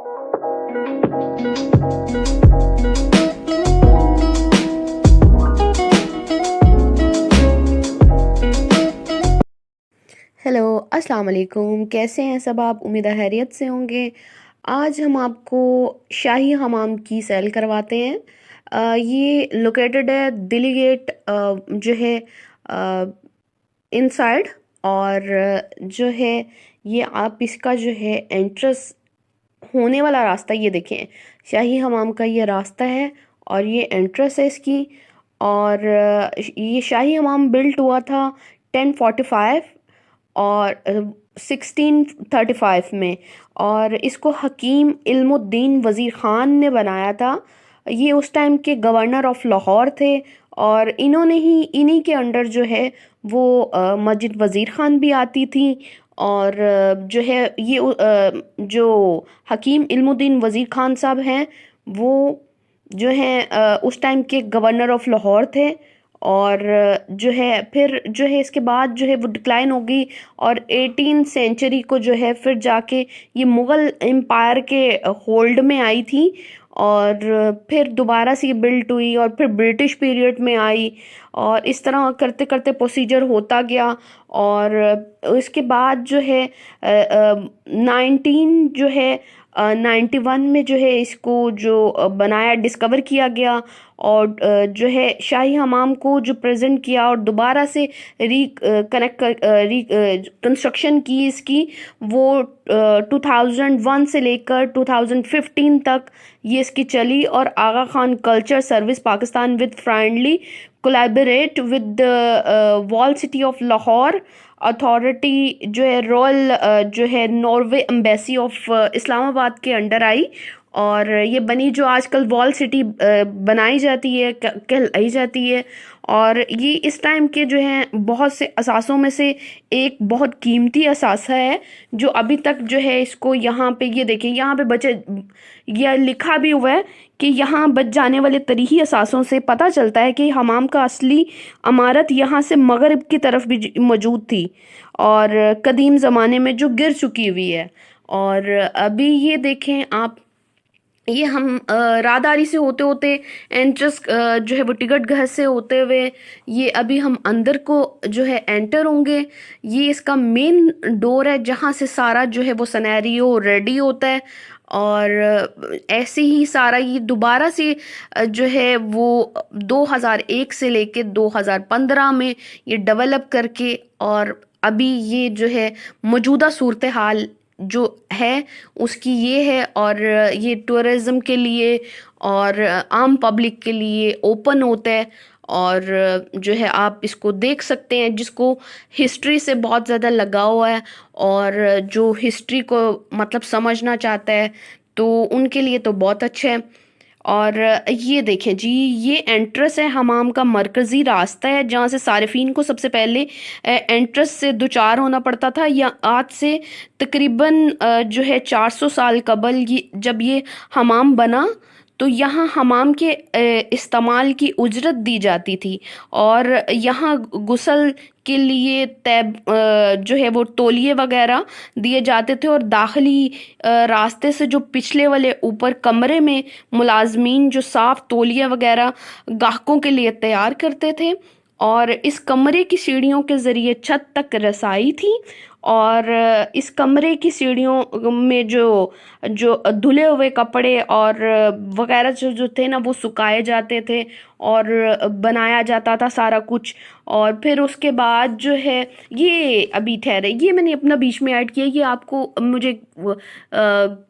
Hello, अस्सलाम वालेकुम। कैसे हैं सब आप? उम्मीद है खैरियत से होंगे। आज हम आपको शाही हमाम की सैर करवाते हैं। ये लोकेटेड है दिल्ली गेट जो है इनसाइड। और जो है ये आप इसका जो है एंट्रेंस होने वाला रास्ता ये देखें, शाही हमाम का ये रास्ता है और ये एंट्रेंस है इसकी। और ये शाही हमाम बिल्ट हुआ था 1045 और 1635 में। और इसको हकीम इल्मुद्दीन वज़ीर ख़ान ने बनाया था। ये उस टाइम के गवर्नर ऑफ लाहौर थे और इन्होंने ही इन्हीं के अंडर जो है वो मस्जिद वज़ीर ख़ान भी आती थी। और जो है ये जो हकीम इल्मुद्दीन वज़ीर ख़ान साहब हैं वो जो हैं उस टाइम के गवर्नर ऑफ लाहौर थे। और जो है फिर जो है इसके बाद जो है वो डिक्लाइन हो गई और 18 सेंचुरी को जो है फिर जाके ये मुग़ल एम्पायर के होल्ड में आई थी। और फिर दोबारा से ये बिल्ट हुई और फिर ब्रिटिश पीरियड में आई और इस तरह करते करते प्रोसीजर होता गया। और इसके बाद जो है 19 जो है 91 में जो है इसको जो बनाया डिस्कवर किया गया और जो है शाही हमाम को जो प्रेजेंट किया और दोबारा से री कनेक्ट कर कंस्ट्रक्शन की इसकी वो 2001 से लेकर 2015 तक ये इसकी चली। और Aga Khan culture service Pakistan with friendly collaborate with wall city of Lahore authority जो है रॉयल जो है नॉर्वे एम्बेसी ऑफ इस्लामाबाद के अंडर आई। और ये बनी जो आजकल वॉल सिटी बनाई जाती है कहलाई जाती है। और ये इस टाइम के जो हैं बहुत से असासों में से एक बहुत कीमती असासा है जो अभी तक जो है इसको यहाँ पे ये देखिए यहाँ पे बचे यह लिखा भी हुआ है कि यहाँ बच जाने वाले तरीही असासों से पता चलता है कि हमाम का असली इमारत यहाँ से मगरब की तरफ भी मौजूद थी और कदीम ज़माने में जो गिर चुकी हुई है। और अभी ये देखें आप, ये हम राहदारी से होते होते एंट्रेंस जो है वो टिकट घर से होते हुए ये अभी हम अंदर को जो है एंटर होंगे। ये इसका मेन डोर है जहाँ से सारा जो है वो सिनेरियो रेडी होता है। और ऐसे ही सारा ये दोबारा से जो है वो 2001 से लेके 2015 में ये डेवलप करके और अभी ये जो है मौजूदा सूरत हाल जो है उसकी ये है। और ये टूरिज़्म के लिए और आम पब्लिक के लिए ओपन होता है। और जो है आप इसको देख सकते हैं जिसको हिस्ट्री से बहुत ज़्यादा लगाव हुआ है और जो हिस्ट्री को मतलब समझना चाहता है तो उनके लिए तो बहुत अच्छा है। और ये देखें जी, ये एंट्रेंस है हमाम का मरकज़ी रास्ता है जहाँ से सारिफीन को सबसे पहले एंट्रेंस से दुचार होना पड़ता था। या आज से तकरीबन जो है 400 साल कबल ये जब ये हमाम बना तो यहाँ हमाम के इस्तेमाल की उजरत दी जाती थी और यहाँ गुसल के लिए तैब जो है वो तौलिए वगैरह दिए जाते थे। और दाखिली रास्ते से जो पिछले वाले ऊपर कमरे में मुलाजमीन जो साफ तौलिया वगैरह गाहकों के लिए तैयार करते थे और इस कमरे की सीढ़ियों के ज़रिए छत तक रसाई थी। और इस कमरे की सीढ़ियों में जो जो धुले हुए कपड़े और वगैरह जो जो थे ना वो सुखाए जाते थे और बनाया जाता था सारा कुछ। और फिर उसके बाद जो है ये अभी ठहरे, ये मैंने अपना बीच में ऐड किया। ये आपको मुझे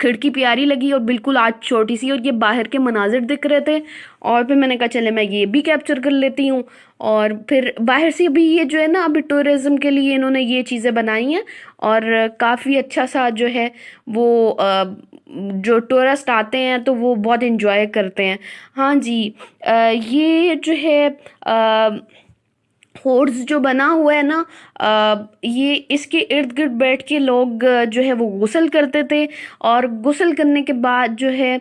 खिड़की प्यारी लगी और बिल्कुल आज छोटी सी और ये बाहर के मनाजिर दिख रहे थे और फिर मैंने कहा चले मैं ये भी कैप्चर कर लेती हूँ। और फिर बाहर से भी ये जो है ना अभी टूरिज़्म के लिए इन्होंने ये चीज़ें बनाई हैं और काफ़ी अच्छा सा जो है वो जो टूरिस्ट आते हैं तो वो बहुत इन्जॉय करते हैं। हाँ जी, ये जो है होर्स जो बना हुआ है ना ये इसके इर्द गिर्द बैठ के लोग जो है वो गुसल करते थे। और गुसल करने के बाद जो है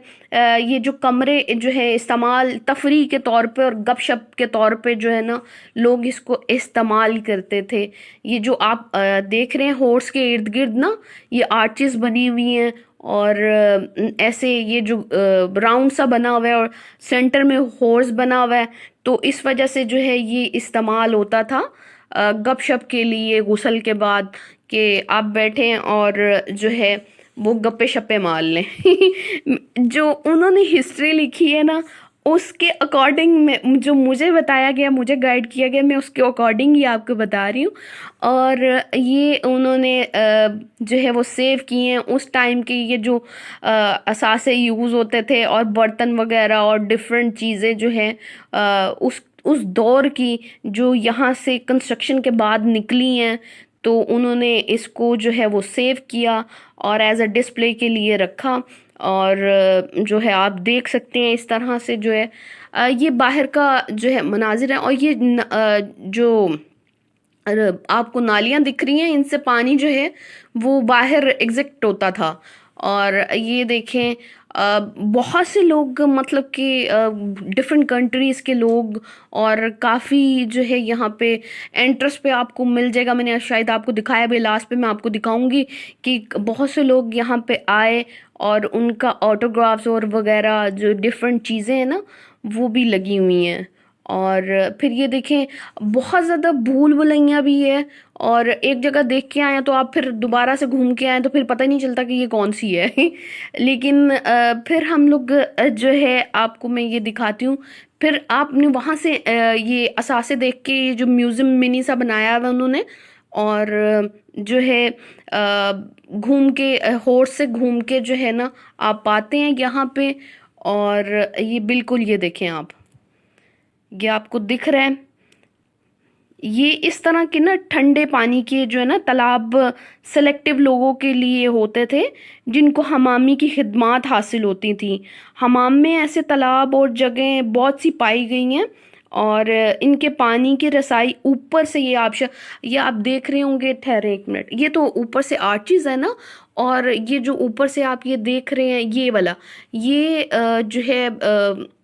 ये जो कमरे जो है इस्तेमाल तफरी के तौर पे और गपशप के तौर पे जो है ना लोग इसको इस्तेमाल करते थे। ये जो आप देख रहे हैं होर्स के इर्द गिर्द ना ये आर्चेस बनी हुई हैं और ऐसे ये जो राउंड सा बना हुआ है और सेंटर में हॉर्स बना हुआ है, तो इस वजह से जो है ये इस्तेमाल होता था गपशप के लिए गुसल के बाद, कि आप बैठें और जो है वो गप्पे शप्पे मार लें। जो उन्होंने हिस्ट्री लिखी है ना, उसके अकॉर्डिंग में जो मुझे बताया गया, मुझे गाइड किया गया, मैं उसके अकॉर्डिंग ही आपको बता रही हूँ। और ये उन्होंने जो है वो सेव किए हैं उस टाइम के, ये जो असासे यूज़ होते थे और बर्तन वगैरह और डिफरेंट चीज़ें जो हैं उस दौर की, जो यहाँ से कंस्ट्रक्शन के बाद निकली हैं, तो उन्होंने इसको जो है वो सेव किया और एज अ डिस्प्ले के लिए रखा। और जो है आप देख सकते हैं इस तरह से जो है ये बाहर का जो है मनाजिर है। और ये जो आपको नालियां दिख रही हैं, इनसे पानी जो है वो बाहर एग्जिट होता था। और ये देखें बहुत से लोग, मतलब कि डिफरेंट कंट्रीज़ के लोग, और काफ़ी जो है यहाँ पे एंट्रेंस पे आपको मिल जाएगा, मैंने शायद आपको दिखाया भी, लास्ट पे मैं आपको दिखाऊंगी कि बहुत से लोग यहाँ पे आए और उनका ऑटोग्राफ्स और वगैरह जो डिफरेंट चीज़ें हैं ना, वो भी लगी हुई हैं। और फिर ये देखें बहुत ज़्यादा भूल भुलैया भी है, और एक जगह देख के आए तो आप फिर दोबारा से घूम के आए तो फिर पता ही नहीं चलता कि ये कौन सी है। लेकिन फिर हम लोग जो है आपको मैं ये दिखाती हूँ। फिर आपने वहाँ से ये असासे देख के, ये जो म्यूज़ियम मिनी सा बनाया हुआ उन्होंने, और जो है घूम के हॉर्स से घूम के जो है ना आप आते हैं यहाँ पे। और ये बिल्कुल ये देखें आप, ये आपको दिख रहा है, ये इस तरह के ना ठंडे पानी के जो है ना तालाब सेलेक्टिव लोगों के लिए होते थे, जिनको हमामी की खिदमात हासिल होती थी। हमाम में ऐसे तालाब और जगह बहुत सी पाई गई हैं, और इनके पानी की रसाई ऊपर से, ये आप देख रहे होंगे, ठहरे एक मिनट, ये तो ऊपर से आर्चिज़ है ना, और ये जो ऊपर से आप ये देख रहे हैं ये वाला, ये जो है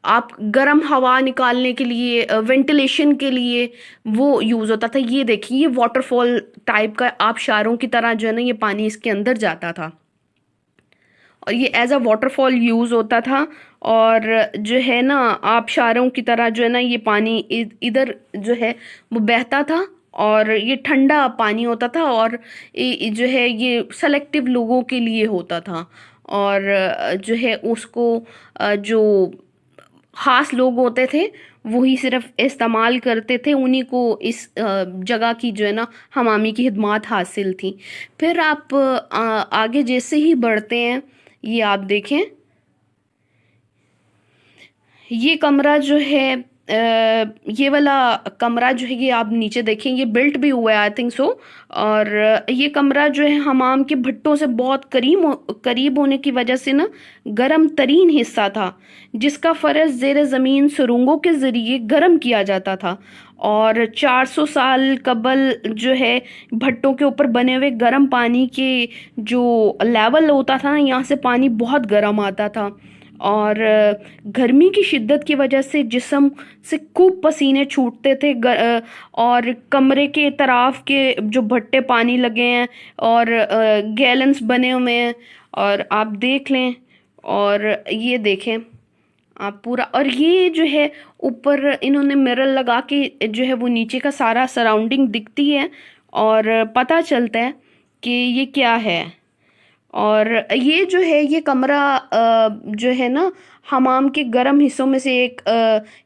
आप गर्म हवा निकालने के लिए, वेंटिलेशन के लिए वो यूज़ होता था। ये देखिए, ये वाटरफॉल टाइप का आबशारों की तरह जो है ना ये पानी इसके अंदर जाता था, और ये एज अ वाटरफॉल यूज़ होता था। और जो है ना आबशारों की तरह जो है ना ये पानी इधर जो है वो बहता था, और ये ठंडा पानी होता था, और जो है ये सेलेक्टिव लोगों के लिए होता था। और जो है उसको जो खास लोग होते थे वही सिर्फ इस्तेमाल करते थे, उन्हीं को इस जगह की जो है ना हमामी की खिदमत हासिल थी। फिर आप आगे जैसे ही बढ़ते हैं, ये आप देखें, ये कमरा जो है ये वाला कमरा जो है, ये आप नीचे देखें, ये बिल्ट भी हुआ है आई थिंक सो। और ये कमरा जो है हमाम के भट्टों से बहुत करीब होने की वजह से ना गर्म तरीन हिस्सा था, जिसका फ़र्श ज़ेर ज़मीन सुरंगों के ज़रिए गर्म किया जाता था। और 400 साल कबल जो है भट्टों के ऊपर बने हुए गर्म पानी के जो लेवल होता था ना, यहाँ से पानी बहुत गर्म आता था, और गर्मी की शिद्दत की वजह से जिस्म से खूब पसीने छूटते थे। और कमरे के इतराफ के जो भट्टे पानी लगे हैं और गैलन्स बने हुए हैं, और आप देख लें, और ये देखें आप पूरा। और ये जो है ऊपर इन्होंने मिरर लगा के जो है वो नीचे का सारा सराउंडिंग दिखती है, और पता चलता है कि ये क्या है। और ये जो है ये कमरा जो है ना हमाम के गर्म हिस्सों में से एक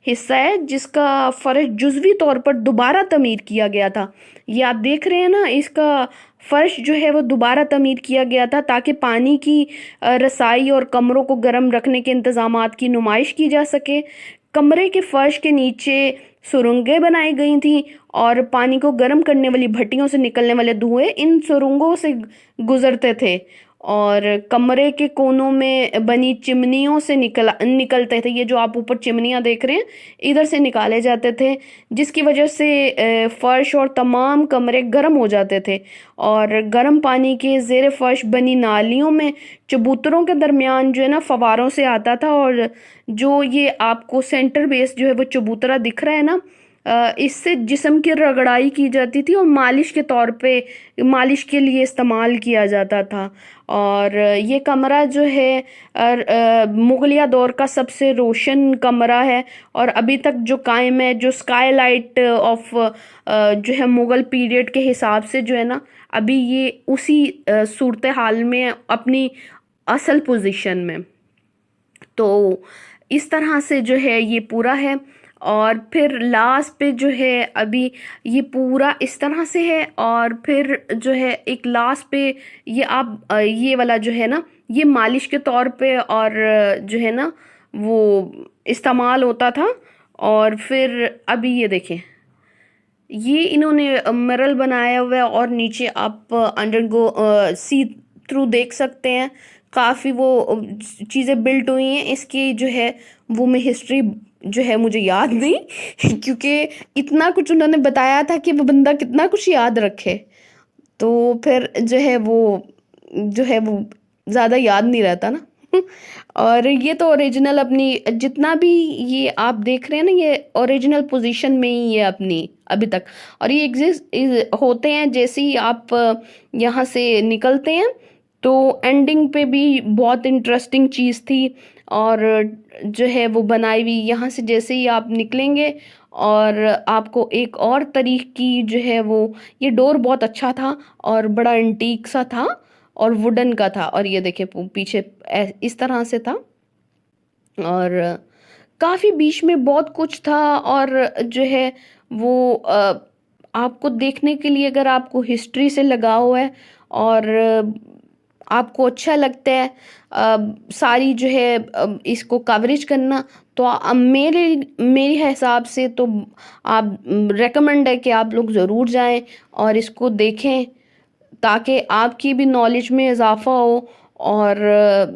हिस्सा है, जिसका फर्श जुज़वी तौर पर दोबारा तमीर किया गया था। ये आप देख रहे हैं ना, इसका फर्श जो है वो दोबारा तमीर किया गया था ताकि पानी की रसाई और कमरों को गर्म रखने के इंतज़ामात की नुमाइश की जा सके। कमरे के फर्श के नीचे सुरंगें बनाई गई थी, और पानी को गर्म करने वाली भट्टियों से निकलने वाले धुएं इन सुरंगों से गुजरते थे, और कमरे के कोनों में बनी चिमनियों से निकलते थे। ये जो आप ऊपर चिमनियाँ देख रहे हैं, इधर से निकाले जाते थे, जिसकी वजह से फर्श और तमाम कमरे गर्म हो जाते थे। और गर्म पानी के ज़ेर फर्श बनी नालियों में चबूतरों के दरमियान जो है ना फवारों से आता था। और जो ये आपको सेंटर बेस जो है वो चबूतरा दिख रहा है ना, इससे जिस्म की रगड़ाई की जाती थी और मालिश के तौर पे मालिश के लिए इस्तेमाल किया जाता था। और ये कमरा जो है मुगलिया दौर का सबसे रोशन कमरा है और अभी तक जो कायम है, जो स्काईलाइट ऑफ जो है मुगल पीरियड के हिसाब से जो है ना, अभी ये उसी सूरत हाल में है, अपनी असल पोजीशन में। तो इस तरह से जो है ये पूरा है। और फिर लास्ट पे जो है अभी ये पूरा इस तरह से है। और फिर जो है एक लास्ट पे ये आप ये वाला जो है ना, ये मालिश के तौर पे और जो है ना वो इस्तेमाल होता था। और फिर अभी ये देखें, ये इन्होंने मिरर बनाया हुआ है और नीचे आप अंडरगो सी थ्रू देख सकते हैं। काफ़ी वो चीज़ें बिल्ट हुई हैं इसकी जो है, वो मैं हिस्ट्री जो है मुझे याद नहीं क्योंकि इतना कुछ उन्होंने बताया था कि वो बंदा कितना कुछ याद रखे। तो फिर जो है वो ज़्यादा याद नहीं रहता ना और ये तो ओरिजिनल अपनी जितना भी ये आप देख रहे हैं ना, ये ओरिजिनल पोजीशन में ही है अपनी अभी तक। और ये एग्जिस्ट होते हैं जैसे ही आप यहाँ से निकलते हैं। तो एंडिंग पे भी बहुत इंटरेस्टिंग चीज़ थी और जो है वो बनाई हुई यहाँ से जैसे ही आप निकलेंगे और आपको एक और तरीके की जो है वो, ये डोर बहुत अच्छा था और बड़ा एंटीक सा था और वुडन का था। और ये देखिए पीछे इस तरह से था और काफ़ी बीच में बहुत कुछ था। और जो है वो आपको देखने के लिए, अगर आपको हिस्ट्री से लगाव है और आपको अच्छा लगता है सारी जो है इसको कवरेज करना, तो मेरे हिसाब से तो आप रेकमेंड है कि आप लोग ज़रूर जाएं और इसको देखें ताकि आपकी भी नॉलेज में इजाफा हो और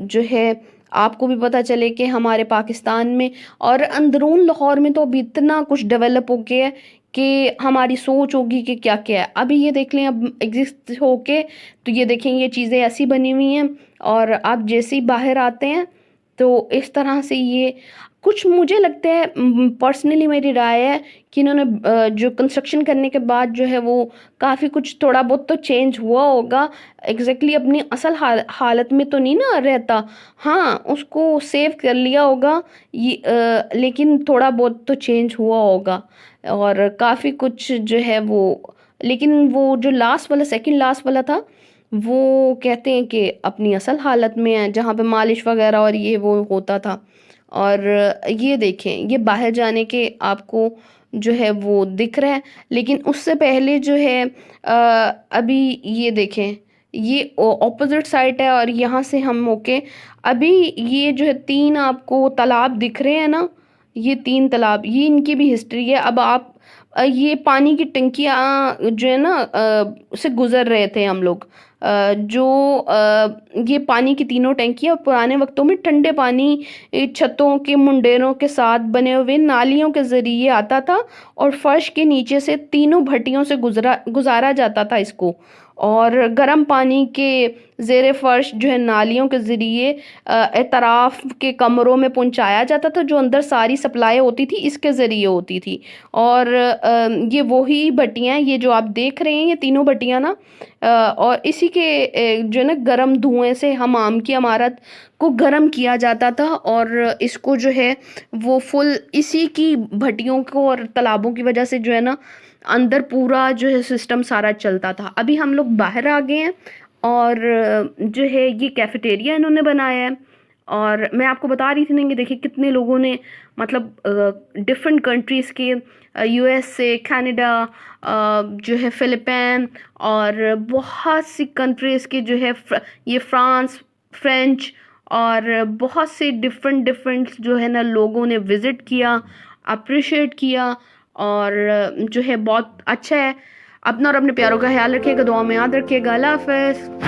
जो है आपको भी पता चले कि हमारे पाकिस्तान में और अंदरून लाहौर में तो अभी इतना कुछ डेवलप हो गया है कि हमारी सोच होगी कि क्या क्या है। अभी ये देख लें, अब एग्जिस्ट होके तो ये देखें ये चीज़ें ऐसी बनी हुई हैं और आप जैसे ही बाहर आते हैं तो इस तरह से ये कुछ, मुझे लगता है पर्सनली मेरी राय है कि इन्होंने जो कंस्ट्रक्शन करने के बाद जो है वो काफ़ी कुछ थोड़ा बहुत तो चेंज हुआ होगा। एग्जैक्टली अपनी असल हालत में तो नहीं ना रहता, हाँ उसको सेव कर लिया होगा ये लेकिन थोड़ा बहुत तो चेंज हुआ होगा और काफ़ी कुछ जो है वो। लेकिन वो जो लास्ट वाला, सेकंड लास्ट वाला था, वो कहते हैं कि अपनी असल हालत में है जहाँ पे मालिश वगैरह और ये वो होता था। और ये देखें, ये बाहर जाने के आपको जो है वो दिख रहा है। लेकिन उससे पहले जो है अभी ये देखें, ये ऑपोजिट साइड है और यहाँ से हम होके अभी ये जो है 3 आपको तालाब दिख रहे हैं ना, ये 3 तालाब, ये इनकी भी हिस्ट्री है। अब आप ये पानी की टंकियाँ जो है ना से गुजर रहे थे हम लोग, जो ये पानी की तीनों टंकियाँ पुराने वक्तों में ठंडे पानी छतों के मुंडेरों के साथ बने हुए नालियों के ज़रिए आता था और फर्श के नीचे से तीनों भट्टियों से गुजारा जाता था इसको। और गर्म पानी के ज़ेरे फर्श जो है नालियों के ज़रिए एतराफ़ के कमरों में पहुंचाया जाता था, जो अंदर सारी सप्लाई होती थी इसके ज़रिए होती थी। और ये वही भट्टियाँ, ये जो आप देख रहे हैं ये तीनों भट्टियाँ ना, और इसी के जो है ना गर्म धुएं से हमाम की इमारत को गर्म किया जाता था और इसको जो है वो फुल इसी की भट्टियों को और तालाबों की वजह से जो है ना अंदर पूरा जो है सिस्टम सारा चलता था। अभी हम लोग बाहर आ गए हैं और जो है ये कैफेटेरिया इन्होंने बनाया है। और मैं आपको बता रही थी ना, देखिए कितने लोगों ने, मतलब डिफरेंट कंट्रीज़ के, यूएस से, कनाडा, जो है फिलिपाइन और बहुत सी कंट्रीज़ के जो है ये फ्रांस, फ्रेंच और बहुत से डिफरेंट जो है ना लोगों ने विज़िट किया, अप्रिशिएट किया और जो है बहुत अच्छा है। अपना और अपने प्यारों का ख्याल रखिएगा, दुआ में याद रखिएगा। अल्लाह हाफ़िज़।